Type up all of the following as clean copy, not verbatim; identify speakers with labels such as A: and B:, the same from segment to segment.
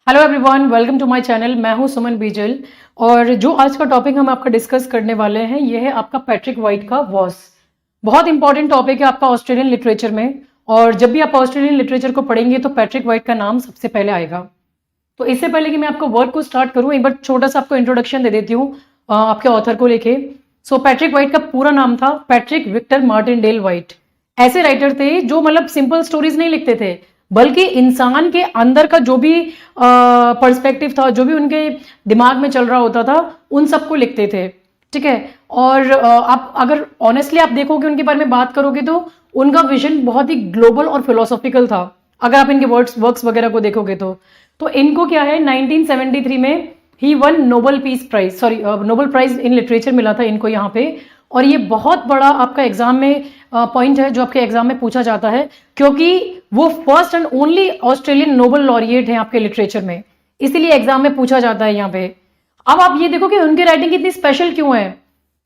A: Hello everyone, welcome to my channel. मैं हूं सुमन बीजल और जो आज का टॉपिक हम आपका डिस्कस करने वाले हैं ये है आपका पैट्रिक वाइट का वॉस। बहुत इंपॉर्टेंट टॉपिक है आपका ऑस्ट्रेलियन लिटरेचर में। और जब भी आप ऑस्ट्रेलियन लिटरेचर को पढ़ेंगे तो पैट्रिक वाइट का नाम सबसे पहले आएगा। तो इससे पहले कि मैं आपको वर्क को स्टार्ट करूं, एक बार छोटा सा आपको इंट्रोडक्शन दे देती हूँ आपके ऑथर को लेके। सो पैट्रिक वाइट का पूरा नाम था पैट्रिक विक्टर मार्टिनडेल वाइट। ऐसे राइटर थे जो मतलब सिंपल स्टोरीज नहीं लिखते थे, बल्कि इंसान के अंदर का जो भी पर्सपेक्टिव था, जो भी उनके दिमाग में चल रहा होता था, उन सबको लिखते थे। ठीक है। और आप अगर ऑनेस्टली आप देखोगे, उनके बारे में बात करोगे तो उनका विजन बहुत ही ग्लोबल और फिलोसॉफिकल था। अगर आप इनके वर्क्स वगैरह को देखोगे तो इनको क्या है, 1973 में ही one Nobel peace prize, sorry Nobel prize in literature मिला था इनको यहाँ पे। और ये बहुत बड़ा आपका एग्जाम में पॉइंट है जो आपके एग्जाम में पूछा जाता है, क्योंकि वो first and only Australian Nobel laureate हैं आपके लिटरेचर में, इसीलिए एग्जाम में पूछा जाता है यहाँ पे। अब आप ये देखो कि उनकी राइटिंग इतनी स्पेशल क्यों है।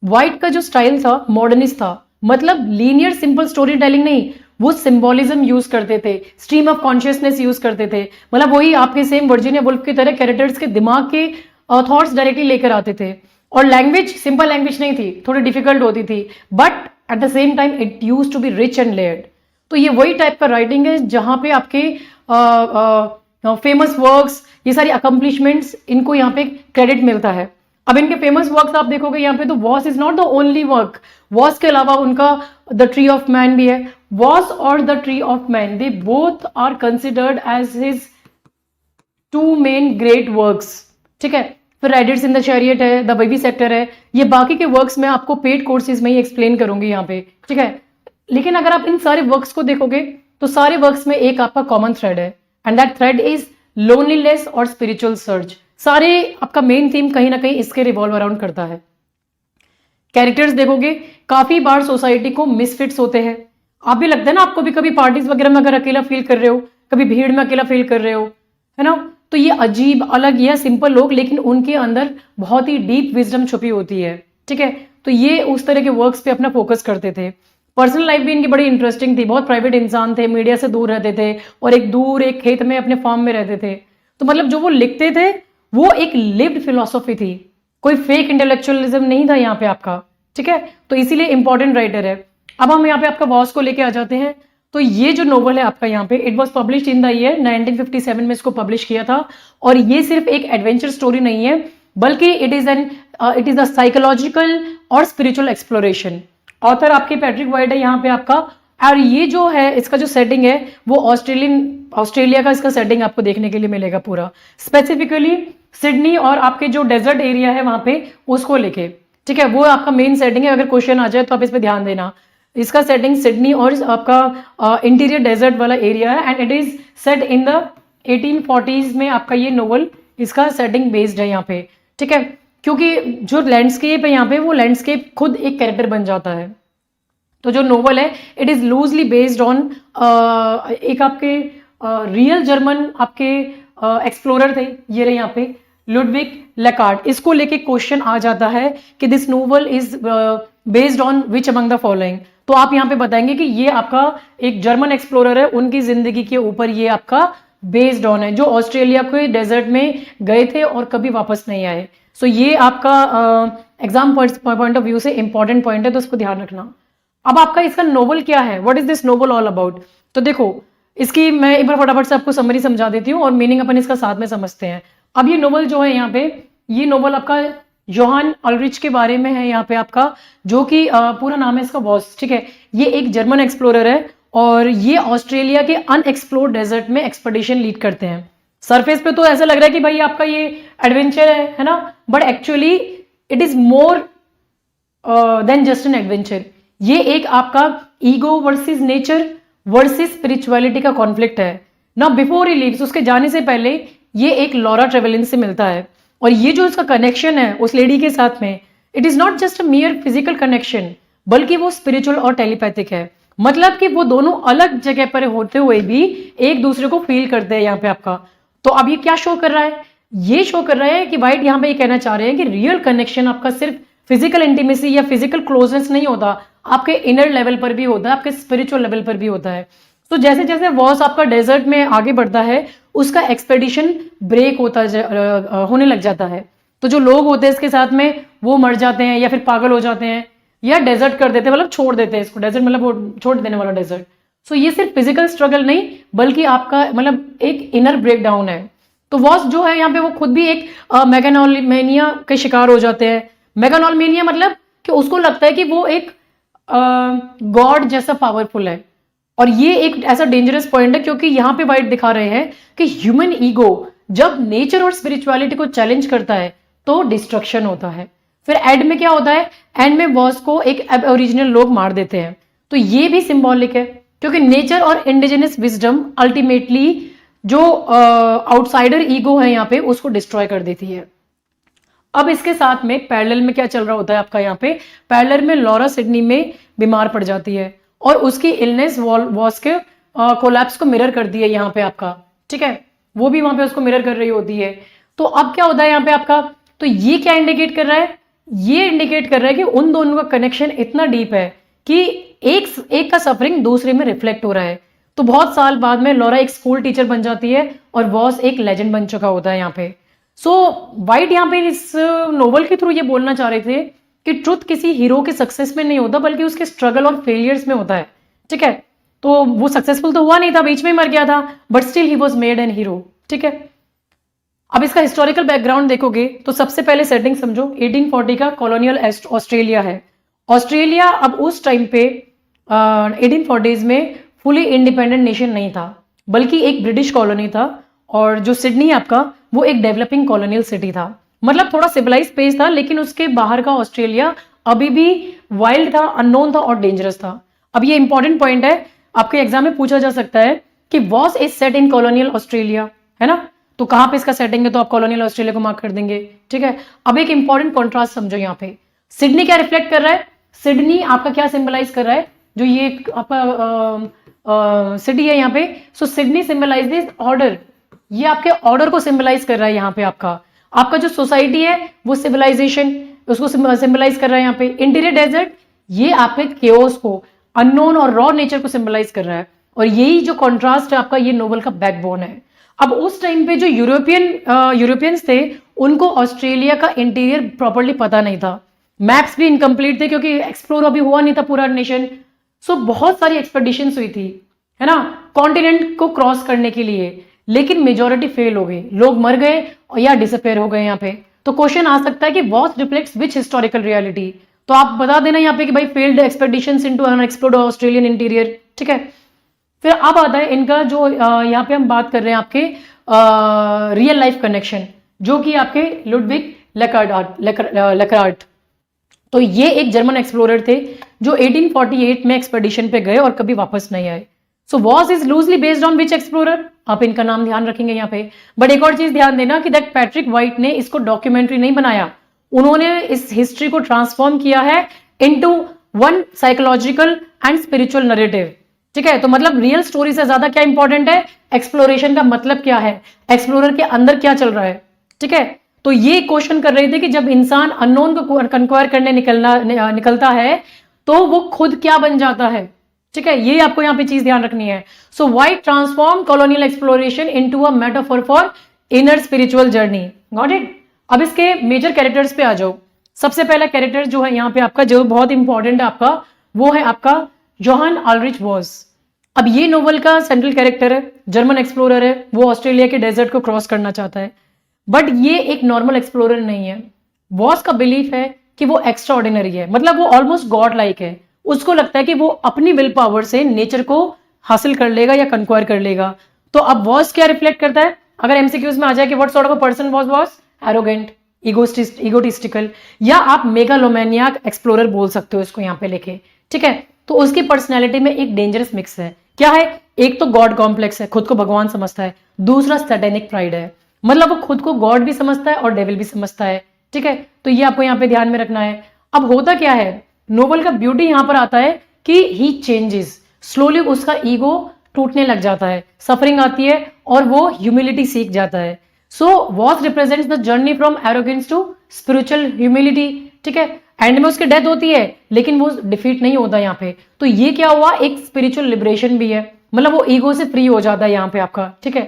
A: वाइट का जो स्टाइल था मॉडर्निस्ट था, मतलब लीनियर सिंपल स्टोरी टेलिंग नहीं, वो सिंबॉलिज्म यूज करते थे, स्ट्रीम ऑफ कॉन्शियसनेस यूज करते थे। मतलब वही आपके सेम वर्जीनिया वुल्फ की तरह कैरेक्टर्स के दिमाग के थॉट्स डायरेक्टली लेकर आते थे। और लैंग्वेज सिंपल लैंग्वेज नहीं थी, थोड़ी डिफिकल्ट होती थी, but at the same time it use to be rich and layered. तो ये वही टाइप का राइटिंग है जहां पे आपके फेमस वर्क्स, ये सारी अकम्पलिशमेंट्स, इनको यहाँ पे क्रेडिट मिलता है। अब इनके फेमस वर्क्स आप देखोगे यहाँ पे तो Voss is not the only work. Voss के अलावा उनका द ट्री ऑफ मैन भी है। वॉस और the tree of man, they both are considered as his two main great works. ठीक है। फिर राइडर्स इन द चैरियट है, द बेबी सेक्टर है। ये बाकी के वर्क्स मैं आपको पेड कोर्सेज में ही एक्सप्लेन करूंगी यहाँ पे। ठीक है। लेकिन अगर आप इन सारे वर्क्स को देखोगे तो सारे वर्क्स में एक आपका कॉमन थ्रेड है, and that thread is loneliness और स्पिरिचुअल सर्च। सारे आपका मेन थीम कहीं ना कहीं इसके रिवॉल्व अराउंड करता है। कैरेक्टर्स देखोगे, काफी बार सोसाइटी को मिसफिट्स होते हैं। आप भी लगता है ना, आपको भी कभी पार्टीज वगैरह में अगर अकेला फील कर रहे हो, कभी भीड़ में अकेला फील कर रहे हो, है ना। तो ये अजीब अलग, यह सिंपल लोग, लेकिन उनके अंदर बहुत ही डीप विजडम छुपी होती है। ठीक है। तो ये उस तरह के वर्क्स पे अपना फोकस करते थे। पर्सनल लाइफ भी इनकी बड़ी इंटरेस्टिंग थी, बहुत प्राइवेट इंसान थे, मीडिया से दूर रहते थे और एक खेत में अपने फार्म में रहते थे। तो मतलब जो वो लिखते थे वो एक लिव्ड फिलोसॉफी थी, कोई फेक इंटेलेक्चुअलिज्म नहीं था यहाँ पे आपका। ठीक है। तो इसीलिए इंपॉर्टेंट राइटर है। अब हम यहाँ पे आपका वॉस को लेके आ जाते हैं। तो ये जो नोवेल है आपका यहाँ पे, it was publish in the year 1957 में इसको पब्लिश किया था। और ये सिर्फ एक एडवेंचर स्टोरी नहीं है, बल्कि इट इज द साइकोलॉजिकल और स्पिरिचुअल एक्सप्लोरेशन। ऑथर आपके पैट्रिक वाइट है यहाँ पे आपका। और ये जो है इसका जो सेटिंग है वो ऑस्ट्रेलिया का इसका सेटिंग आपको देखने के लिए मिलेगा पूरा, स्पेसिफिकली सिडनी और आपके जो डेजर्ट एरिया है वहां पे उसको लेके। ठीक है। वो आपका मेन सेटिंग है। अगर क्वेश्चन आ जाए तो आप इस पे ध्यान देना। इसका सेटिंग सिडनी और आपका इंटीरियर डेजर्ट वाला एरिया है, and it is set in the 1840s में आपका ये नोवेल, इसका सेटिंग बेस्ड है यहाँ पे। ठीक है। क्योंकि जो लैंडस्केप है यहाँ पे, वो लैंडस्केप खुद एक कैरेक्टर बन जाता है। तो जो नोवेल है it is loosely based on एक आपके रियल जर्मन आपके एक्सप्लोरर थे, ये रहे यहाँ पे लुडविग लेकार्ट। इसको लेके क्वेश्चन आ जाता है कि this novel is based on which among the following. तो आप यहाँ पे बताएंगे कि ये आपका एक जर्मन एक्सप्लोरर है, उनकी जिंदगी के ऊपर ये आपका बेस्ड ऑन है, जो ऑस्ट्रेलिया के डेजर्ट में गए थे और कभी वापस नहीं आए। सो ये आपका एग्जाम पॉइंट ऑफ व्यू से इंपॉर्टेंट पॉइंट है, तो उसको ध्यान रखना। अब आपका इसका नोवेल क्या है, what is this novel all about. तो देखो, इसकी मैं एक बार फटाफट से आपको समरी समझा देती हूँ और मीनिंग अपन इसका साथ में समझते हैं। अब ये नोवेल जो है यहाँ पे, ये नोवेल आपका जोहान अल्रिच के बारे में है यहाँ पे आपका, जो कि पूरा नाम है इसका वॉस। ठीक है। ये एक जर्मन एक्सप्लोरर है और ये ऑस्ट्रेलिया के अनएक्सप्लोर्ड डेजर्ट में एक्सपेडिशन लीड करते हैं। सरफेस पे तो ऐसा लग रहा है कि भाई आपका ये एडवेंचर है ना, but actually it is more than just an adventure. ये एक आपका ego versus nature versus spirituality का कॉन्फ्लिक्ट है ना। बिफोर ही लीव्स, उसके जाने से पहले ये एक लॉरा ट्रेवेलिन से मिलता है, और ये जो इसका कनेक्शन है उस लेडी के साथ में, it is not just a मियर physical connection, बल्कि वो स्पिरिचुअल और टेलीपैथिक है। मतलब कि वो दोनों अलग जगह पर होते हुए भी एक दूसरे को फील करते हैं यहाँ पे आपका। तो अब ये क्या शो कर रहा है, ये शो कर रहा है कि वाइट यहाँ पे ये कहना चाह रहे हैं कि रियल कनेक्शन आपका सिर्फ फिजिकल इंटीमेसी या फिजिकल क्लोजनेस नहीं होता, आपके इनर लेवल पर भी होता है, आपके स्पिरिचुअल लेवल पर भी होता है। तो जैसे जैसे वॉस आपका डेजर्ट में आगे बढ़ता है, उसका एक्सपेडिशन ब्रेक होने लग जाता है। तो जो लोग होते हैं इसके साथ में वो मर जाते हैं या फिर पागल हो जाते हैं या डेजर्ट कर देते हैं, मतलब छोड़ देते हैं इसको। डेजर्ट मतलब वो छोड़ देने वाला डेजर्ट। सो ये सिर्फ फिजिकल स्ट्रगल नहीं बल्कि आपका मतलब एक इनर ब्रेकडाउन है। तो वॉस जो है यहाँ पे वो खुद भी एक मेगानोलमेनिया के शिकार हो जाते हैं। मेगानोलमेनिया मतलब कि उसको लगता है कि वो एक गॉड जैसा पावरफुल है। और ये एक ऐसा डेंजरस पॉइंट है क्योंकि यहाँ पे वाइट दिखा रहे हैं कि ह्यूमन ईगो जब नेचर और स्पिरिचुअलिटी को चैलेंज करता है तो डिस्ट्रक्शन होता है। फिर एंड में क्या होता है, एंड में बॉस को एक ओरिजिनल लोग मार देते हैं। तो ये भी सिंबॉलिक है क्योंकि नेचर और इंडिजिनस विजडम अल्टीमेटली जो आउटसाइडर ईगो है यहाँ पे उसको डिस्ट्रॉय कर देती है। अब इसके साथ में पैरेलल में क्या चल रहा होता है आपका, यहाँ पे पैरेलल में लॉरा सिडनी में बीमार पड़ जाती है और उसकी इलनेस वॉस के कोलैप्स को मिरर करती है यहाँ पे आपका, ठीक है। वो भी वहां पे उसको मिरर कर रही होती है। तो अब क्या होता है यहाँ पे आपका, तो ये क्या इंडिकेट कर रहा है, ये इंडिकेट कर रहा है कि उन दोनों का कनेक्शन इतना डीप है कि एक का सफरिंग दूसरे में रिफ्लेक्ट हो रहा है। तो बहुत साल बाद में लॉरा एक स्कूल टीचर बन जाती है और वॉस एक लेजेंड बन चुका होता है यहाँ पे। सो वाइट यहाँ पे इस नोवेल के थ्रू ये बोलना चाह रहे थे कि ट्रुथ किसी हीरो के सक्सेस में नहीं होता बल्कि उसके स्ट्रगल और फेलियर्स में होता है, ठीक है। तो वो सक्सेसफुल तो हुआ नहीं था, बीच में ही मर गया था, but still he was made an hero, ठीक है। अब इसका हिस्टोरिकल बैकग्राउंड देखोगे तो सबसे पहले सेटिंग समझो, 1840 का कॉलोनियल ऑस्ट्रेलिया है। ऑस्ट्रेलिया अब उस टाइम पे 1840s में फुली इंडिपेंडेंट नेशन नहीं था बल्कि एक ब्रिटिश कॉलोनी था। और जो सिडनी आपका वो एक डेवलपिंग कॉलोनियल सिटी था, मतलब थोड़ा सिविलाइज प्लेस था, लेकिन उसके बाहर का ऑस्ट्रेलिया अभी भी वाइल्ड था, अननोन था और डेंजरस था। अब ये इंपॉर्टेंट पॉइंट है, आपके एग्जाम में पूछा जा सकता है कि Voss is set in colonial Australia, है ना। तो कहां पे इसका सेटिंग है, तो आप कॉलोनियल ऑस्ट्रेलिया को मार्क कर देंगे, ठीक है। अब एक इंपॉर्टेंट कॉन्ट्रास्ट समझो यहाँ पे, सिडनी क्या रिफ्लेक्ट कर रहा है, सिडनी आपका क्या सिंबलाइज कर रहा है, जो ये आपका सिटी है यहाँ पे। सो सिडनी सिंबलाइज दिस ऑर्डर, ये आपके ऑर्डर को सिंबलाइज कर रहा है यहाँ पे। आपका जो सोसाइटी है वो सिविलाइजेशन उसको सिंबलाइज कर रहा है यहाँ पे। इंटीरियर डेजर्ट ये आपके केओस को, अननोन और रॉ नेचर को सिंबलाइज कर रहा है। और यही जो कॉन्ट्रास्ट है आपका ये नोवेल का बैकबोन है। अब उस टाइम पे जो यूरोपियंस थे उनको ऑस्ट्रेलिया का इंटीरियर प्रॉपर्ली पता नहीं था, मैप्स भी इनकम्प्लीट थे क्योंकि एक्सप्लोर अभी हुआ नहीं था पूरा नेशन। सो बहुत सारी एक्सपेडिशंस हुई थी, है ना, कॉन्टिनेंट को क्रॉस करने के लिए, लेकिन मेजॉरिटी फेल हो गई, लोग मर गए या डिसअपेयर हो गए यहाँ पे। तो क्वेश्चन आ सकता है कि Voss reflects which historical reality, तो आप बता देना यहाँ पे कि भाई failed expeditions into unexplored Australian interior, ठीक है। फिर अब आता है इनका जो यहाँ पे हम बात कर रहे हैं आपके रियल लाइफ कनेक्शन, जो कि आपके लुडविग लेकार्ट। तो ये एक जर्मन एक्सप्लोरर थे जो 1848 में एक्सपेडिशन पे गए और कभी वापस नहीं आए। So Voss is loosely based on which explorer, आप इनका नाम ध्यान रखेंगे यहाँ पे। बट एक और चीज ध्यान देना कि दैट पैट्रिक वाइट ने इसको डॉक्यूमेंट्री नहीं बनाया, उन्होंने इस हिस्ट्री को ट्रांसफॉर्म किया है into one psychological and spiritual narrative, ठीक है। तो मतलब रियल स्टोरी से ज्यादा क्या इंपॉर्टेंट है, एक्सप्लोरेशन का मतलब क्या है, एक्सप्लोरर के अंदर क्या चल रहा है, ठीक है। तो ये क्वेश्चन कर रहे थे कि जब इंसान अननोन को कंक्वायर करने निकलता है तो वो खुद क्या बन जाता है, ठीक है। ये आपको यहाँ पे चीज ध्यान रखनी है। So white transform colonial exploration into a metaphor for inner spiritual journey, got it. अब इसके मेजर कैरेक्टर्स पे आ जाओ। सबसे पहला कैरेक्टर जो है यहाँ पे आपका, जो बहुत इंपॉर्टेंट है आपका, वो है आपका जोहान अल्रिच वॉस। अब ये नोवेल का सेंट्रल कैरेक्टर है, जर्मन एक्सप्लोरर है, वो ऑस्ट्रेलिया के डेजर्ट को क्रॉस करना चाहता है। बट ये एक नॉर्मल एक्सप्लोरर नहीं है। वॉस का बिलीफ है कि वो एक्स्ट्रा ऑर्डिनरी है, मतलब वो ऑलमोस्ट गॉड लाइक है। उसको लगता है कि वो अपनी विल पावर से नेचर को हासिल कर लेगा या कंक्वायर कर लेगा। तो अब वॉस क्या रिफ्लेक्ट करता है, अगर एमसीक्यूज में आ जाए कि what sort of a person was Voss, arrogant, egotistical, या आप मेगालोमैनियाक एक्सप्लोरर बोल सकते हो इसको यहाँ पे लेके, ठीक है। तो उसकी पर्सनैलिटी में एक डेंजरस मिक्स है। क्या है, एक तो गॉड कॉम्प्लेक्स है, खुद को भगवान समझता है, दूसरा सैटेनिक प्राइड है, मतलब वो खुद को गॉड भी समझता है और डेविल भी समझता है, ठीक है। तो ये आपको यहाँ पे ध्यान में रखना है। अब होता क्या है, नोवेल का ब्यूटी यहां पर आता है कि ही चेंजेस स्लोली, उसका ईगो टूटने लग जाता है, सफरिंग आती है और वो ह्यूमिलिटी सीख जाता है। So Voss represents the journey from arrogance to spiritual humility, ठीक है। एंड में उसकी डेथ होती है लेकिन वो डिफीट नहीं होता यहाँ पे। तो ये क्या हुआ, एक स्पिरिचुअल लिबरेशन भी है, मतलब वो ईगो से फ्री हो जाता है यहाँ पे आपका, ठीक है।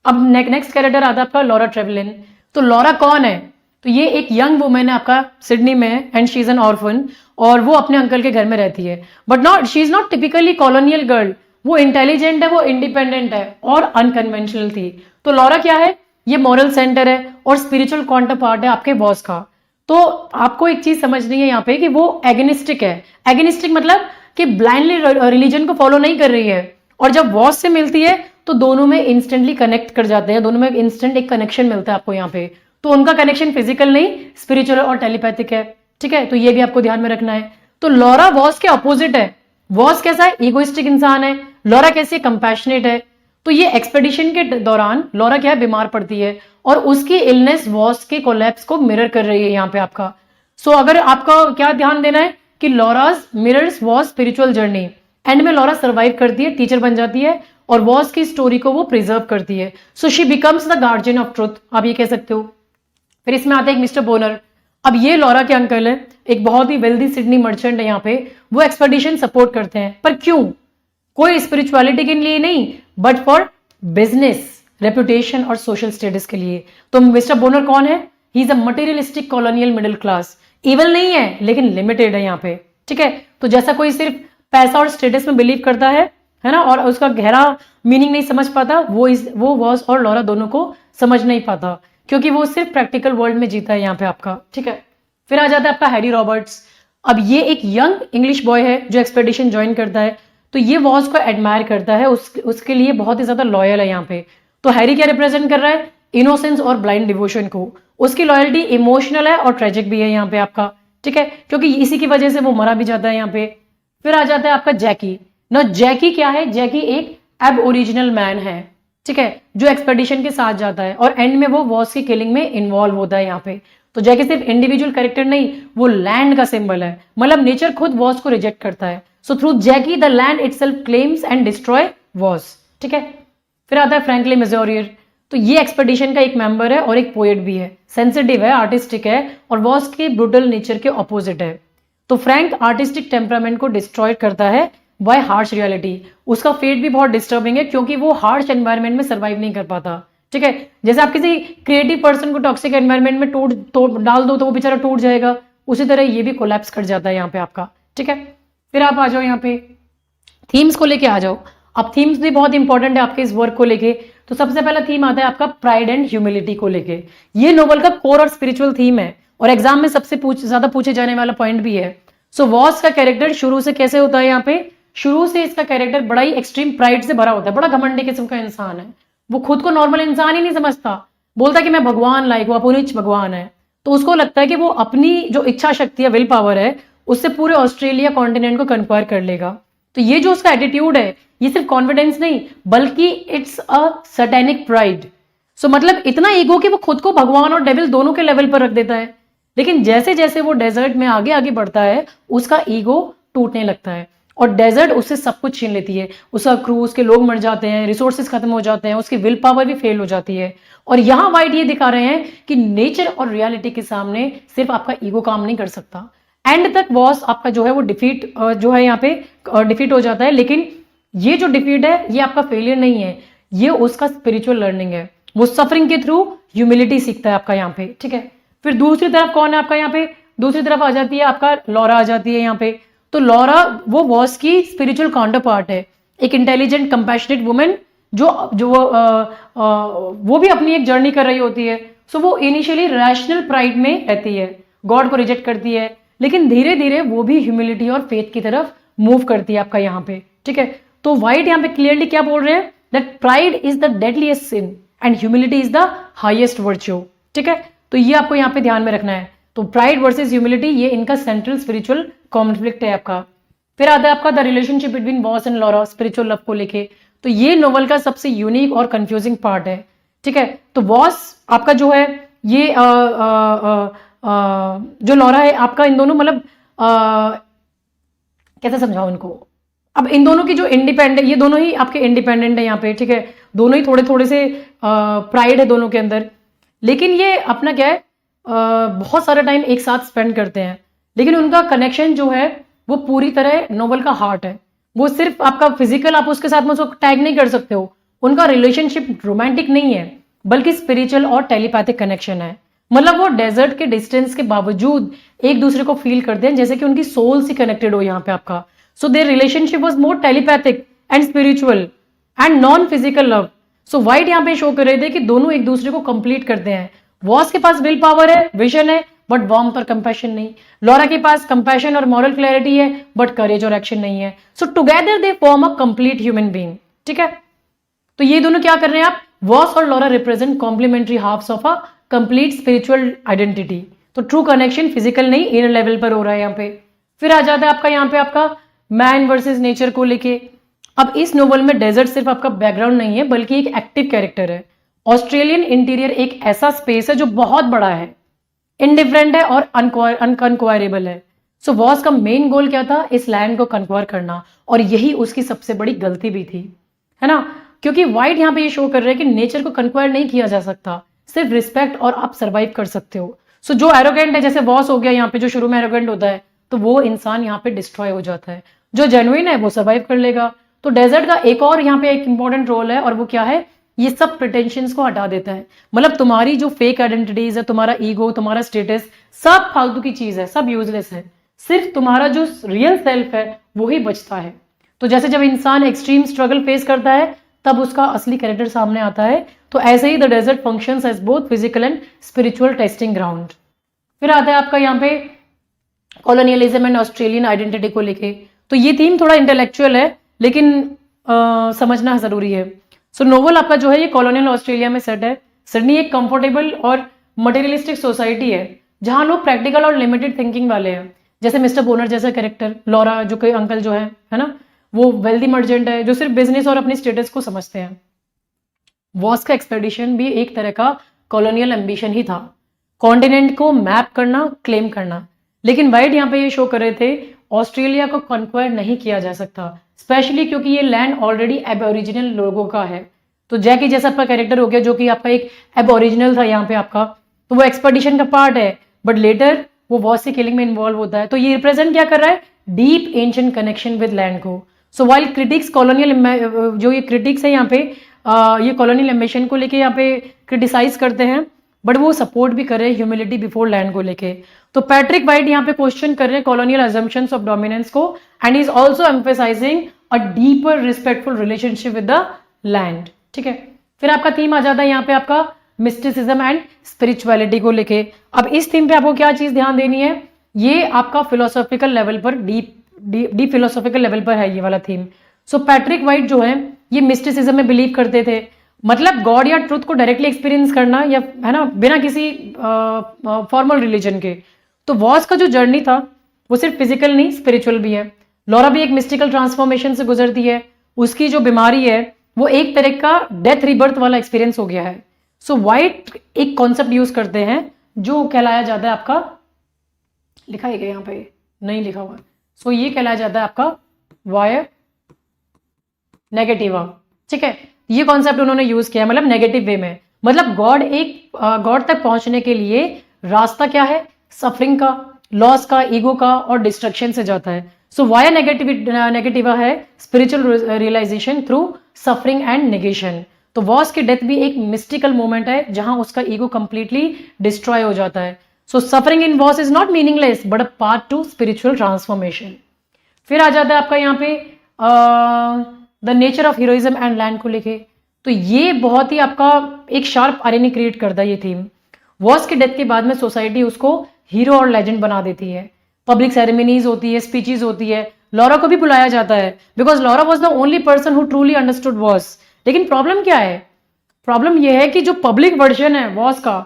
A: अब नेक्स्ट कैरेक्टर आता है आपका लॉरा ट्रेवलिन। तो लॉरा कौन है? तो ये एक यंग वुमेन है आपका, सिडनी में, and she is an orphan, और वो अपने अंकल के घर में रहती है। But not, she is not typically colonial girl, वो इंटेलिजेंट है, वो इंडिपेंडेंट है और अनकन्वेंशनल थी। तो लॉरा क्या है? ये मॉरल सेंटर है और स्पिरिचुअल काउंटर पार्ट है आपके बॉस का। तो आपको एक चीज समझनी है यहाँ पे कि वो एगनिस्टिक है। एगनिस्टिक मतलब कि ब्लाइंडली रिलीजन को फॉलो नहीं कर रही है, और जब बॉस से मिलती है तो दोनों में इंस्टेंटली कनेक्ट कर जाते हैं, दोनों में इंस्टेंट एक कनेक्शन मिलता है आपको यहाँ पे। तो उनका कनेक्शन फिजिकल नहीं, स्पिरिचुअल और टेलीपैथिक है। ठीक है, तो ये भी आपको ध्यान में रखना है। तो लॉरा वॉस के अपोजिट है। वॉस कैसा है? इगोइस्टिक इंसान है। लॉरा कैसी है? कंपैशनेट है। तो ये एक्सपेडिशन के दौरान लॉरा क्या है? बीमार पड़ती है, और उसकी इलनेस वॉस के कोलैप्स को मिरर कर रही है यहाँ पे आपका। सो अगर आपका क्या ध्यान देना है कि Laura's mirrors Voss spiritual journey. End में लॉरा सर्वाइव करती है, टीचर बन जाती है, और वॉस की स्टोरी को वो प्रिजर्व करती है। So she becomes the guardian of truth, आप ये कह सकते हो। फिर इसमें आते हैं एक मिस्टर बोनर। अब ये लॉरा के अंकल है, एक बहुत ही वेल्दी सिडनी मर्चेंट है यहाँ पे। वो एक्सपेडिशन सपोर्ट करते हैं, पर क्यों? कोई स्पिरिचुअलिटी के लिए नहीं, बट फॉर बिजनेस, रेपुटेशन और सोशल स्टेटस के लिए। तो मिस्टर बोनर कौन है? ही is a materialistic colonial middle class. Evil नहीं है, लेकिन लिमिटेड है यहाँ पे। ठीक है, तो जैसा कोई सिर्फ पैसा और स्टेटस में बिलीव करता है ना, और उसका गहरा मीनिंग नहीं समझ पाता, वो वॉस और लॉरा दोनों को समझ नहीं पाता, क्योंकि वो सिर्फ प्रैक्टिकल वर्ल्ड में जीता है यहाँ पे आपका। ठीक है, फिर आ जाता है आपका हैरी रॉबर्ट्स। अब ये एक यंग इंग्लिश बॉय है जो एक्सपेडिशन ज्वाइन करता है। तो ये वॉस को एडमायर करता है, उसके लिए बहुत ही ज्यादा लॉयल है यहाँ पे। तो हैरी क्या रिप्रेजेंट कर रहा है? इनोसेंस और ब्लाइंड डिवोशन को। उसकी लॉयल्टी इमोशनल है और ट्रेजिक भी है यहाँ पे आपका। ठीक है, क्योंकि इसी की वजह से वो मरा भी जाता है यहाँ पे। फिर आ जाता है आपका जैकी। ना जैकी क्या है? जैकी एक एब ओरिजिनल मैन है, ठीक है, जो एक्सपेडिशन के साथ जाता है, और एंड में वो वॉस की किलिंग में इन्वॉल्व होता है यहाँ पे। तो जैकी सिर्फ इंडिविजुअल कैरेक्टर नहीं, वो लैंड का सिंबल है, मतलब नेचर खुद वॉस को रिजेक्ट करता है। So through Jackie the land itself claims and destroy Voss. ठीक है, फिर आता है फ्रैंकलिन मेजोरियर। तो ये एक्सपेडिशन का एक मेंबर है और एक पोएट भी है, सेंसिटिव है, आर्टिस्टिक है, और वॉस के ब्रूटल नेचर के ऑपोजिट है। तो फ्रैंक आर्टिस्टिक टेम्परामेंट को डिस्ट्रॉय करता है बाय हार्श रियलिटी। उसका फेट भी बहुत डिस्टर्बिंग है, क्योंकि वो हार्श एनवायरनमेंट में सर्वाइव नहीं कर पाता। ठीक है, जैसे आप किसी क्रिएटिव पर्सन को टॉक्सिक एनवायरनमेंट में तोड़ डाल दो तो वो बेचारा टूट जाएगा, उसी तरह ये भी कोलैप्स कर जाता है यहाँ पे आपका। ठीक है, फिर आप आ जाओ यहाँ पे थीम्स को लेके आ जाओ। अब थीम्स भी बहुत इंपॉर्टेंट है आपके इस वर्क को लेके। तो सबसे पहला थीम आता है आपका प्राइड एंड ह्यूमिलिटी को लेके। ये नोवेल का कोर और स्पिरिचुअल थीम है, और एग्जाम में सबसे ज्यादा पूछे जाने वाला पॉइंट भी है। सो वॉस का कैरेक्टर शुरू से कैसे होता है यहाँ पे? शुरू से इसका कैरेक्टर बड़ा ही एक्सट्रीम प्राइड से भरा होता है, बड़ा घमंडी किस्म का इंसान है। वो खुद को नॉर्मल इंसान ही नहीं समझता, बोलता है कि मैं भगवान लाइक, वो अपुनिच भगवान है। तो उसको लगता है कि वो अपनी जो इच्छा शक्ति है, विल पावर है, उससे पूरे ऑस्ट्रेलिया कॉन्टिनेंट को कन्क्वायर कर लेगा। तो ये जो उसका एटीट्यूड है, ये सिर्फ कॉन्फिडेंस नहीं, बल्कि इट्स अ सैटेनिक प्राइड। सो मतलब इतना ईगो कि वो खुद को भगवान और डेविल दोनों के लेवल पर रख देता है। लेकिन जैसे जैसे वो डेजर्ट में आगे आगे बढ़ता है, उसका ईगो टूटने लगता है, और डेजर्ट उससे सब कुछ छीन लेती है। उसका क्रू, उसके लोग मर जाते हैं, रिसोर्सेज खत्म हो जाते हैं, उसकी विल पावर भी फेल हो जाती है। और यहाँ वाइट ये दिखा रहे हैं कि नेचर और रियलिटी के सामने सिर्फ आपका ईगो काम नहीं कर सकता। एंड तक वॉस आपका जो है वो डिफीट जो है यहाँ पे डिफीट हो जाता है। लेकिन ये जो डिफीट है, ये आपका फेलियर नहीं है, ये उसका स्पिरिचुअल लर्निंग है। वो सफरिंग के थ्रू ह्यूमिलिटी सीखता है आपका यहाँ पे। ठीक है, फिर दूसरी तरफ कौन है आपका यहाँ पे? दूसरी तरफ आ जाती है आपका लॉरा आ जाती है यहाँ पे। तो लॉरा वो वॉस की स्पिरिचुअल काउंटर पार्ट है, एक इंटेलिजेंट कंपैशनेट वुमेन जो वो भी अपनी एक जर्नी कर रही होती है। सो वो इनिशियली रैशनल प्राइड में रहती है, गॉड को रिजेक्ट करती है, लेकिन धीरे धीरे वो भी ह्यूमिलिटी और फेथ की तरफ मूव करती है आपका यहाँ पे। ठीक है, तो वाइट यहाँ पे क्लियरली क्या बोल रहे हैं? That pride is the deadliest sin and humility is the highest virtue. ठीक है, तो ये आपको यहाँ पे ध्यान में रखना है। तो प्राइड वर्सेस ह्यूमिलिटी, ये इनका सेंट्रल स्पिरिचुअल कॉन्फ्लिक्ट है आपका। फिर आता है आपका the relationship between Voss and Laura, spiritual love को लेके। तो ये नोवेल का सबसे यूनिक और कंफ्यूजिंग पार्ट है। ठीक है, तो वॉस आपका जो है ये जो लॉरा है आपका, इन दोनों मतलब कैसे समझाओ इनको? अब इन दोनों की जो इंडिपेंडेंट, ये दोनों ही आपके इंडिपेंडेंट है यहाँ पे। ठीक है, दोनों ही थोड़े थोड़े से प्राइड है दोनों के अंदर, लेकिन ये अपना क्या है, बहुत सारा टाइम एक साथ स्पेंड करते हैं। लेकिन उनका कनेक्शन जो है वो पूरी तरह नोवेल का हार्ट है। वो सिर्फ आपका फिजिकल, आप उसके साथ में उसको टैग नहीं कर सकते हो, उनका रिलेशनशिप रोमांटिक नहीं है बल्कि स्पिरिचुअल और टेलीपैथिक कनेक्शन है। मतलब वो डेजर्ट के डिस्टेंस के बावजूद एक दूसरे को फील करते हैं जैसे कि उनकी सोल से कनेक्टेड हो यहाँ पे आपका। So their relationship was more telepathic and spiritual and non physical love. So white यहाँ पे शो कर रहे थे कि दोनों एक दूसरे को कंप्लीट करते हैं। वॉस के पास विल पावर है, विजन है, बट वार्मथ और कंपैशन नहीं। लॉरा के पास कंपैशन और मॉरल क्लैरिटी है बट करेज और एक्शन नहीं है। सो together they form a complete human being. ठीक है, तो ये दोनों क्या कर रहे हैं आप, वॉस और Laura represent complementary halves of a complete spiritual identity. तो ट्रू कनेक्शन फिजिकल नहीं इनर लेवल पर हो रहा है यहाँ पे। फिर आ जाता है आपका यहाँ पे आपका मैन वर्सेस नेचर को लेके। अब इस नोवेल में डेजर्ट सिर्फ आपका बैकग्राउंड नहीं है बल्कि एक एक्टिव कैरेक्टर है। ऑस्ट्रेलियन इंटीरियर एक ऐसा स्पेस है जो बहुत बड़ा है, इंडिफरेंट है और अनकंक्वायरेबल है। सो वॉस का मेन गोल क्या था, इस लैंड को कंक्वायर करना, और यही उसकी सबसे बड़ी गलती भी थी, है ना। क्योंकि वाइट यहाँ पे ये शो कर रहे हैं कि नेचर को कंक्वायर नहीं किया जा सकता, सिर्फ रिस्पेक्ट और आप सर्वाइव कर सकते हो। सो जो एरोगेंट है, जैसे वॉस हो गया यहाँ पे, जो शुरू में एरोगेंट होता है तो वो इंसान यहाँ पे डिस्ट्रॉय हो जाता है। जो जेन्युइन है वो सर्वाइव कर लेगा। तो डेजर्ट का एक और यहाँ पे एक इंपॉर्टेंट रोल है, और वो क्या है, ये सब प्रिटेंशंस को हटा देता है। मतलब तुम्हारी जो फेक आइडेंटिटीज है, तुम्हारा ईगो, तुम्हारा स्टेटस, सब फालतू की चीज है, सब यूजलेस है। सिर्फ तुम्हारा जो रियल सेल्फ है वो ही बचता है। तो जैसे जब इंसान एक्सट्रीम स्ट्रगल फेस करता है तब उसका असली कैरेक्टर सामने आता है। तो ऐसे ही the desert functions as both physical and spiritual testing ground. फिर आता है आपका यहाँ पे कॉलोनियलिज्म एंड ऑस्ट्रेलियन आइडेंटिटी को लेके। तो ये थीम थोड़ा इंटेलेक्चुअल है लेकिन समझना जरूरी है। सो नोवेल आपका जो है ये कॉलोनियल ऑस्ट्रेलिया में सेट है। सिडनी एक कंफर्टेबल और मटेरियलिस्टिक सोसाइटी है जहां लोग प्रैक्टिकल और लिमिटेड थिंकिंग वाले हैं। जैसे मिस्टर बोनर जैसा कैरेक्टर, लॉरा जो कोई अंकल जो है ना, वो वेल्दी मर्जेंट है जो सिर्फ बिजनेस और अपनी स्टेटस को समझते हैं। वॉस का एक्सपेडिशन भी एक तरह का कॉलोनियल एम्बिशन ही था, कॉन्टिनेंट को मैप करना, क्लेम करना। लेकिन वाइट यहाँ पे ये शो कर रहे थे ऑस्ट्रेलिया को कॉन्क्वायर नहीं किया जा सकता, स्पेशली क्योंकि ये लैंड ऑलरेडी एबोरिजिनल लोगों का है। तो जैकी जैसा आपका कैरेक्टर हो गया जो कि आपका एक एबोरिजिनल था यहाँ पे आपका, तो वो एक्सपेडिशन का पार्ट है बट लेटर वो वॉस की किलिंग में इन्वॉल्व होता है। तो ये रिप्रेजेंट क्या कर रहा है, deep ancient connection with land को। सो वाइल क्रिटिक्स कॉलोनियल, जो ये क्रिटिक्स है यहाँ पे ये कॉलोनियल एम्बिशन को लेके यहाँ पे क्रिटिसाइज करते हैं, बट वो सपोर्ट भी कर रहे हैं ह्यूमिलिटी बिफोर लैंड को लेके। तो पैट्रिक वाइट यहाँ पे क्वेश्चन कर रहे हैं कॉलोनियल अजम्पशंस ऑफ डोमिनेंस को, and is also emphasizing a deeper respectful relationship with the land. ठीक है, फिर आपका थीम आ जाता है यहाँ पे आपका मिस्टिसिज्म एंड स्पिरिचुअलिटी को लेके। अब इस थीम पे आपको क्या चीज ध्यान देनी है, ये आपका फिलोसॉफिकल लेवल पर डीप फिलोसॉफिकल लेवल पर है ये वाला थीम। सो पैट्रिक वाइट जो है ये मिस्टिसिज्म में बिलीव करते थे, मतलब गॉड या ट्रुथ को डायरेक्टली एक्सपीरियंस करना, या है ना, बिना किसी फॉर्मल रिलीजन के। तो वॉस का जो जर्नी था वो सिर्फ फिजिकल नहीं स्पिरिचुअल भी है। लॉरा भी एक मिस्टिकल ट्रांसफॉर्मेशन से गुजरती है, उसकी जो बीमारी है वो एक तरह का डेथ रिबर्थ वाला एक्सपीरियंस हो गया है। सो वाइट एक कॉन्सेप्ट यूज करते हैं जो कहलाया जाता है आपका, लिखा है क्या यहाँ पे, नहीं लिखा हुआ। सो ये कहलाया जाता है आपका वायर नेगेटिवा। ठीक है, ये कॉन्सेप्ट उन्होंने यूज किया मतलब नेगेटिव वे में। मतलब गॉड तक पहुंचने के लिए रास्ता क्या है, सफरिंग का, लॉस का, ईगो का और डिस्ट्रक्शन से जाता है। सो वाया नेगेटिवा है spiritual realisation through suffering and negation. तो वॉस की डेथ भी एक मिस्टिकल मोमेंट है जहां उसका ईगो कंप्लीटली डिस्ट्रॉय हो जाता है। So suffering in Voss is not meaningless but a part to spiritual transformation. फिर आ जाता है आपका यहाँ पे the nature of heroism and land को लेके। तो ये बहुत ही आपका एक शार्प आयरनी क्रिएट करता है ये थीम। वॉस के डेथ के बाद में सोसाइटी उसको हीरो और लेजेंड बना देती है, पब्लिक सेरेमनीज होती है, स्पीचेस होती है, लॉरा को भी बुलाया जाता है because Laura was the only person who truly understood Voss. लेकिन प्रॉब्लम क्या है, प्रॉब्लम यह है कि जो पब्लिक वर्जन है वॉस का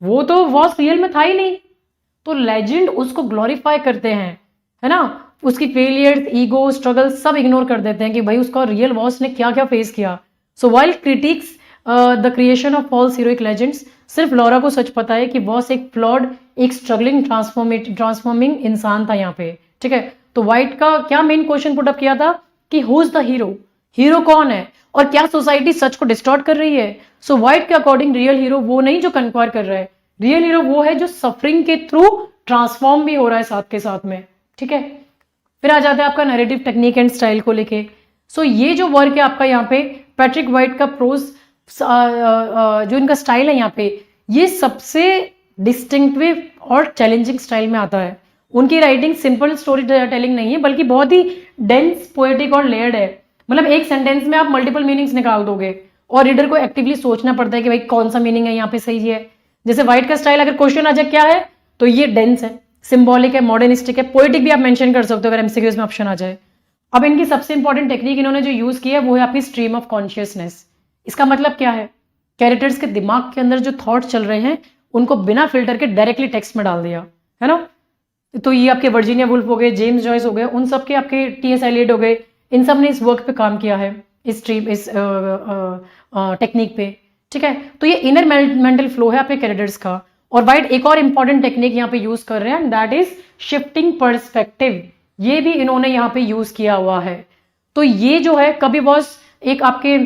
A: वो तो वॉस रियल में था ही नहीं, तो लेजेंड उसको ग्लोरीफाई करते हैं, है ना, उसकी फेलियर्स, ईगो, स्ट्रगल सब इग्नोर कर देते हैं कि भाई उसका रियल वॉस ने क्या क्या फेस किया। So while critics the creation of false heroic legends, सिर्फ लॉरा को सच पता है कि वॉस एक फ्लॉड, एक स्ट्रगलिंग ट्रांसफॉर्मिंग इंसान था यहाँ पे। ठीक है, तो वाइट का क्या मेन क्वेश्चन पुट अप किया था कि who is the hero, hero कौन है और क्या सोसाइटी सच को डिस्टॉर्ट कर रही है। सो वाइट के अकॉर्डिंग रियल हीरो वो नहीं जो कंक्वायर कर रहा है, रियल हीरो वो है जो सफरिंग के थ्रू ट्रांसफॉर्म भी हो रहा है साथ के साथ में। ठीक है, फिर आ जाता है आपका नैरेटिव टेक्निक एंड स्टाइल को लेके। सो ये जो वर्क है आपका यहाँ पे पैट्रिक वाइट का प्रोज जो इनका स्टाइल है यहाँ पे, ये सबसे डिस्टिंक्टिव और चैलेंजिंग स्टाइल में आता है। उनकी राइटिंग सिंपल स्टोरी टेलिंग नहीं है, बल्कि बहुत ही डेंस, पोएटिक और लेयर्ड है। मतलब एक सेंटेंस में आप मल्टीपल मीनिंग्स निकाल दोगे और रीडर को एक्टिवली सोचना पड़ता है कि भाई कौन सा मीनिंग है यहाँ पे सही है। जैसे वाइट का स्टाइल, अगर क्वेश्चन आ जाए क्या है, तो ये डेंस है, सिंबॉलिक है, मॉडर्निस्टिक है, पोएटिक भी आप मेंशन कर सकते हो अगर एमसीक्यूज में ऑप्शन आ जाए। अब इनकी सबसे इंपॉर्टेंट टेक्निक इन्होंने जो यूज की है वो है आपकी स्ट्रीम ऑफ कॉन्शियसनेस। इसका मतलब क्या है? कैरेक्टर्स के दिमाग के अंदर जो थॉट चल रहे हैं उनको बिना फिल्टर के डायरेक्टली टेक्स्ट में डाल दिया है ना। तो ये आपके वर्जीनिया वुल्फ हो गए, जेम्स जॉयस हो गए, उन सब के आपके टीएस एलियट हो गए, इन सब ने इस वर्क पे काम किया है, इस टेक्निक पे। ठीक है, तो ये इनर मेंटल फ्लो है आपके कैरेक्टर्स का। और वाइट एक और इंपॉर्टेंट टेक्निक यहाँ पे यूज कर रहे हैं, दैट इज शिफ्टिंग पर्सपेक्टिव। ये भी इन्होंने यहाँ पे यूज किया हुआ है। तो ये जो है, कभी बॉस एक आपके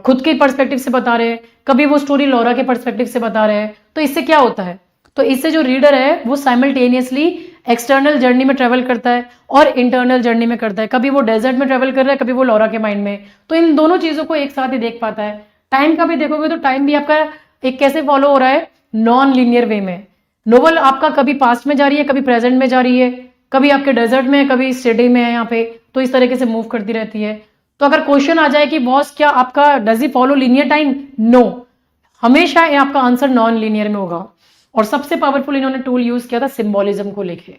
A: खुद के पर्सपेक्टिव से बता रहे हैं, कभी वो स्टोरी लॉरा के पर्सपेक्टिव से बता रहे हैं। तो इससे क्या होता है? तो इससे जो रीडर है वो साइमल्टेनियसली एक्सटर्नल जर्नी में ट्रेवल करता है और इंटरनल जर्नी में करता है। कभी वो डेजर्ट में ट्रेवल कर रहा है, कभी वो लॉरा के माइंड में। तो इन दोनों चीजों को एक साथ ही देख पाता है। टाइम का भी देखोगे तो टाइम भी आपका एक कैसे फॉलो हो रहा है, नॉन लीनियर वे में। नोवेल आपका कभी पास्ट में जा रही है, कभी प्रेजेंट में जा रही है, कभी आपके डेजर्ट में है, कभी सिटी में है यहाँ पे। तो इस तरीके से मूव करती रहती है। तो अगर क्वेश्चन आ जाए कि बॉस क्या आपका does he follow linear time, no, हमेशा ये आपका आंसर नॉन लीनियर में होगा। और सबसे पावरफुल इन्होंने टूल यूज किया था सिंबॉलिज्म को लेके।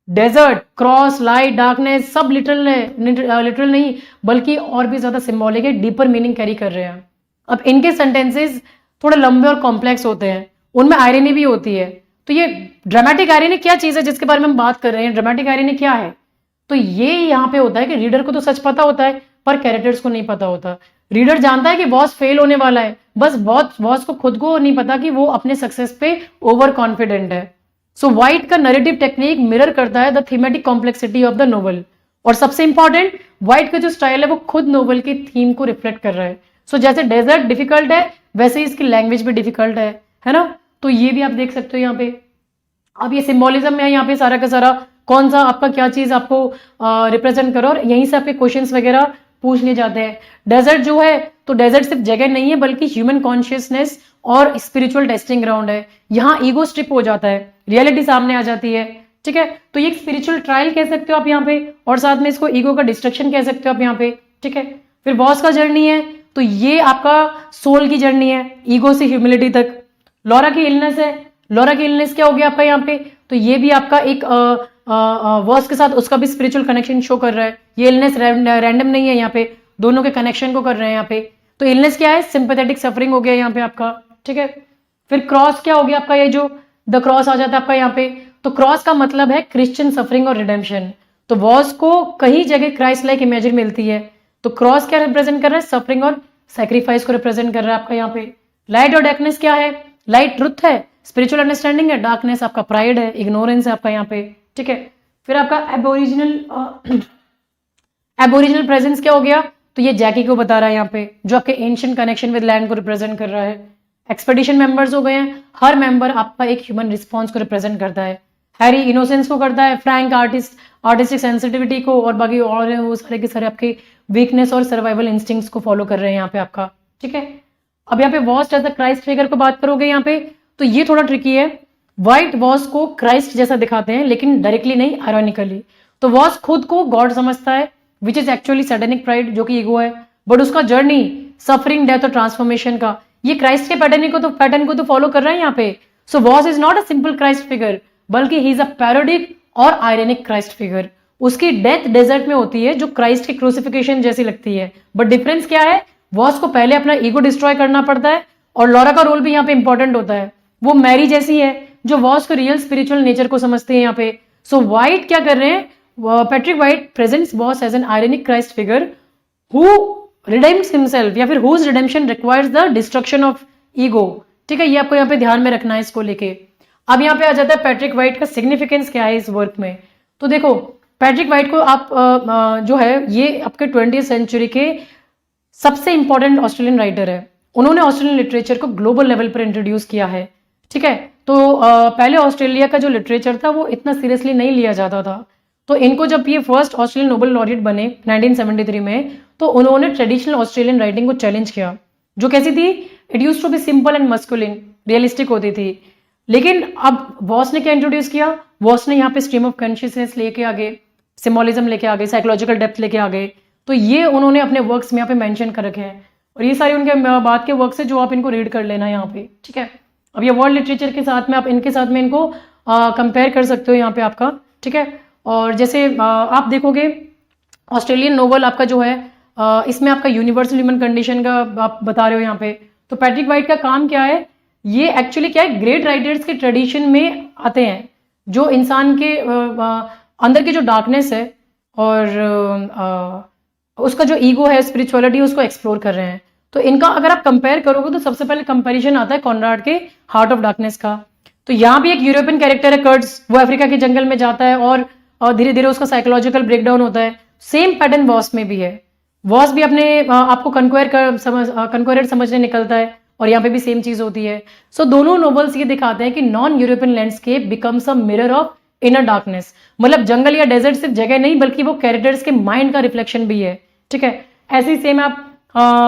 A: डेजर्ट, क्रॉस, लाइट, डार्कनेस सब लिटरल नहीं, बल्कि और भी ज्यादा सिंबॉलिक है, डीपर मीनिंग कैरी कर रहे हैं। अब इनके सेंटेंसेस थोड़े लंबे और कॉम्प्लेक्स होते हैं, उनमें आयरनी भी होती है। तो ये ड्रामेटिक आयरनी क्या चीज है जिसके बारे में हम बात कर रहे हैं? ड्रामेटिक आयरनी क्या है? तो ये यहाँ पे होता है कि रीडर को तो सच पता होता है, पर कैरेक्टर्स को नहीं पता होता। रीडर जानता है कि बॉस फेल होने वाला है, बस बॉस को खुद को नहीं पता कि वो अपने सक्सेस पे ओवर कॉन्फिडेंट है। सो वाइट का नैरेटिव टेक्निक मिरर करता है the thematic complexity of the novel. और सबसे इंपॉर्टेंट, वाइट का जो स्टाइल है वो खुद नोवेल की थीम को रिफ्लेक्ट कर रहा है। सो जैसे डेजर्ट डिफिकल्ट है, वैसे ही इसकी लैंग्वेज भी डिफिकल्ट है ना। तो ये भी आप देख सकते हो यहाँ पे। अब ये सिंबॉलिज्म में है यहाँ पे सारा का सारा, कौन सा आपका क्या चीज आपको रिप्रेजेंट करो, और यहीं से आपके क्वेश्चंस वगैरह पूछ लिए जाते हैं। डेजर्ट जो है, तो डेजर्ट सिर्फ जगह नहीं है, बल्कि ह्यूमन कॉन्शियसनेस और स्पिरिचुअल टेस्टिंग ग्राउंड है। यहाँ ईगो स्ट्रिप हो जाता है, रियलिटी सामने आ जाती है। ठीक है, तो ये एक स्पिरिचुअल ट्रायल कह सकते हो आप यहाँ पे, और साथ में इसको ईगो का डिस्ट्रक्शन कह सकते हो आप यहाँ पे। ठीक है, फिर बॉस का जर्नी है, तो ये आपका सोल की जर्नी है, ईगो से ह्यूमिलिटी तक। लॉरा की इलनेस है, लॉरा की इलनेस क्या हो गया आपका यहाँ पे? तो ये भी आपका एक वॉस के साथ उसका भी स्पिरिचुअल कनेक्शन शो कर रहा है। ये इलनेस रैंडम नहीं है, यहाँ पे दोनों के कनेक्शन को कर रहे हैं यहाँ पे। तो इलनेस क्या है? सिंपैथेटिक सफरिंग हो गया यहाँ पे आपका। ठीक है, फिर क्रॉस क्या हो गया आपका? ये जो द क्रॉस आ जाता है आपका यहाँ पे, तो क्रॉस का मतलब है क्रिश्चियन सफरिंग और रिडेम्पशन। तो वॉस को कई जगह क्राइस्ट लाइक इमेजिन मिलती है। तो क्रॉस क्या रिप्रेजेंट कर रहा है? सफरिंग और सैक्रिफाइस को रिप्रेजेंट कर रहा है आपका यहाँ पे। लाइट और डार्कनेस क्या है? लाइट ट्रुथ है, स्पिरिचुअल अंडरस्टैंडिंग है, डार्कनेस आपका प्राइड है, इग्नोरेंस है आपका यहाँ पे। ठीक है, फिर आपका एबोरिजिनल प्रेजेंस क्या हो गया? तो ये जैकी को बता रहा है यहाँ पे, जो आपके एंशिएंट कनेक्शन विद लैंड को रिप्रेजेंट कर रहा है। एक्सपेडिशन मेंबर्स हो गए हैं, हर मेंबर आपका एक ह्यूमन रिस्पॉन्स को रिप्रेजेंट करता है। हैरी इनोसेंस को करता है, फ्रैंक आर्टिस्टिक सेंसिटिविटी को, और बाकी और वो सारे के सारे आपके वीकनेस और सर्वाइवल इंस्टिंक्ट्स को फॉलो कर रहे हैं यहाँ पे आपका। ठीक है, अब यहाँ पे Voss as the Christ figure को बात करोगे यहाँ पे, तो ये थोड़ा ट्रिकी है। वाइट वॉस को क्राइस्ट जैसा दिखाते हैं, लेकिन डायरेक्टली नहीं, आयरॉनिकली। तो वॉस खुद को गॉड समझता है, which is actually satanic pride, जो कि ईगो है। बट उसका जर्नी सफरिंग, डेथ और ट्रांसफॉर्मेशन का, ये क्राइस्ट के पैटर्न को तो फॉलो कर रहा है यहाँ पे। So Voss is not a simple Christ figure, बल्कि ही इज अ पैरोडिक और आयरनिक क्राइस्ट फिगर। उसकी डेथ डेजर्ट में होती है, जो क्राइस्ट की क्रूसिफिकेशन जैसी लगती है। बट डिफरेंस क्या है? वॉस को पहले अपना ईगो डिस्ट्रॉय करना पड़ता है, और लॉरा का रोल भी यहाँ पे इंपॉर्टेंट होता है। वो मैरी जैसी है, जो वॉस को रियल स्पिरिचुअल नेचर को समझती है यहाँ पे। सो वाइट क्या कर रहे हैं? Patrick White presents Voss as an ironic Christ figure who redeems himself, या फिर whose redemption requires the destruction of ego. ठीक है, ये आपको यहाँ पे ध्यान में रखना है इसको लेके। अब यहाँ पे आ जाता है पैट्रिक वाइट का सिग्निफिकेंस क्या है इस वर्क में। तो देखो, पैट्रिक वाइट को आप जो है, ये आपके 20वीं सेंचुरी के सबसे इंपॉर्टेंट ऑस्ट्रेलियन राइटर है। उन्होंने ऑस्ट्रेलियन लिटरेचर को ग्लोबल लेवल पर इंट्रोड्यूस किया है। ठीक है, तो पहले ऑस्ट्रेलिया का जो लिटरेचर था वो इतना सीरियसली नहीं लिया जाता था। तो इनको जब ये फर्स्ट ऑस्ट्रेलियन नोबेल लॉरेट बने 1973 में, तो उन्होंने ट्रेडिशनल ऑस्ट्रेलियन राइटिंग को चैलेंज किया, जो कैसी थी, it use to be simple and masculine, realistic होती थी। लेकिन अब वॉस ने क्या इंट्रोड्यूस किया, वॉस ने यहाँ पे स्ट्रीम ऑफ कॉन्शियसनेस लेके आ गए, सिम्बोलिज्म लेके आ गए, साइकोलॉजिकल डेप्थ लेके आ गए। तो ये उन्होंने अपने वर्क्स में यहाँ पे मेंशन कर रखे हैं, और ये सारे उनके बाद के वर्क्स है जो आप इनको रीड कर लेना यहाँ पे, ठीक है। अब ये वर्ल्ड लिटरेचर के साथ में आप इनके साथ में इनको कंपेयर कर सकते हो यहाँ पे आपका, ठीक है। और जैसे आप देखोगे ऑस्ट्रेलियन नोवेल आपका जो है इसमें आपका यूनिवर्सल ह्यूमन कंडीशन का आप बता रहे हो यहाँ पे। तो पैट्रिक वाइट का काम क्या है, ये एक्चुअली क्या है, ग्रेट राइटर्स के ट्रेडिशन में आते हैं, जो इंसान के अंदर की जो डार्कनेस है और उसका जो ईगो है, स्पिरिचुअलिटी, उसको एक्सप्लोर कर रहे हैं। तो इनका अगर आप कंपेयर करोगे तो सबसे पहले कंपैरिजन आता है कॉनराड के हार्ट ऑफ डार्कनेस का। तो यहाँ भी एक यूरोपियन कैरेक्टर है कर्ट्स, वो अफ्रीका के जंगल में जाता है और धीरे धीरे उसका साइकोलॉजिकल ब्रेकडाउन होता है। सेम पैटर्न वॉस में भी है, वॉस भी अपने आपको कंक्वेयर समझने निकलता है, और यहाँ पे भी सेम चीज होती है। सो दोनों नोवेल्स ये दिखाते हैं कि non European landscape becomes a mirror of inner darkness, मतलब जंगल या डेजर्ट सिर्फ जगह नहीं बल्कि वो कैरेक्टर्स के माइंड का रिफ्लेक्शन भी है, ठीक है। ऐसे ही सेम आप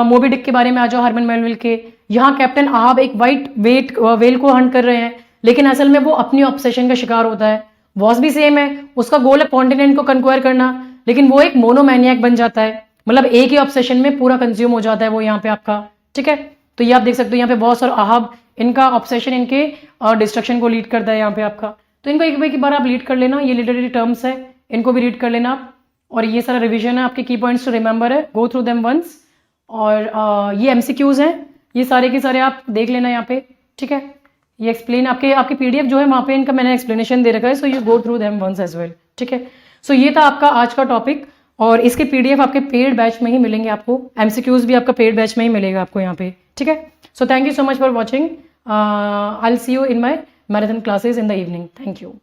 A: मोबी डिक के बारे में आ जाओ, हरमन मेलविल के। यहाँ कैप्टन आहब एक वाइट वेल को हंट कर रहे हैं, लेकिन असल में वो अपनी ऑब्सेशन का शिकार होता है। वॉस भी सेम है, उसका गोल है कॉन्टिनेंट को कंक्वायर करना, लेकिन वो एक मोनोमैनियक बन जाता है, मतलब एक ही ऑब्सेशन में पूरा कंज्यूम हो जाता है वो यहाँ पे आपका, ठीक है। तो ये आप देख सकते हो यहाँ पे वॉस और आहब, इनका ऑब्सेशन इनके डिस्ट्रक्शन को लीड करता है यहाँ पे आपका। तो इनको एक बार आप रीड कर लेना, ये लिटरेरी टर्म्स है, इनको भी रीड कर लेना आप। और ये सारा रिवीजन है, आपके की पॉइंट्स टू रिमेंबर है, गो थ्रू देम वंस। और ये एमसीक्यूज हैं, ये सारे के सारे आप देख लेना यहाँ पे, ठीक है। ये एक्सप्लेन आपके पीडीएफ जो है वहाँ पे इनका मैंने एक्सप्लेनेशन दे रखा है, so you go through them once as well, ठीक है। सो ये था आपका आज का टॉपिक, और इसके पीडीएफ आपके पेड बैच में ही मिलेंगे आपको, एमसीक्यूज भी आपका पेड बैच में ही मिलेगा आपको यहाँ पे, ठीक है। So thank you so much for watching, I will see you in my marathon classes in the evening. Thank you.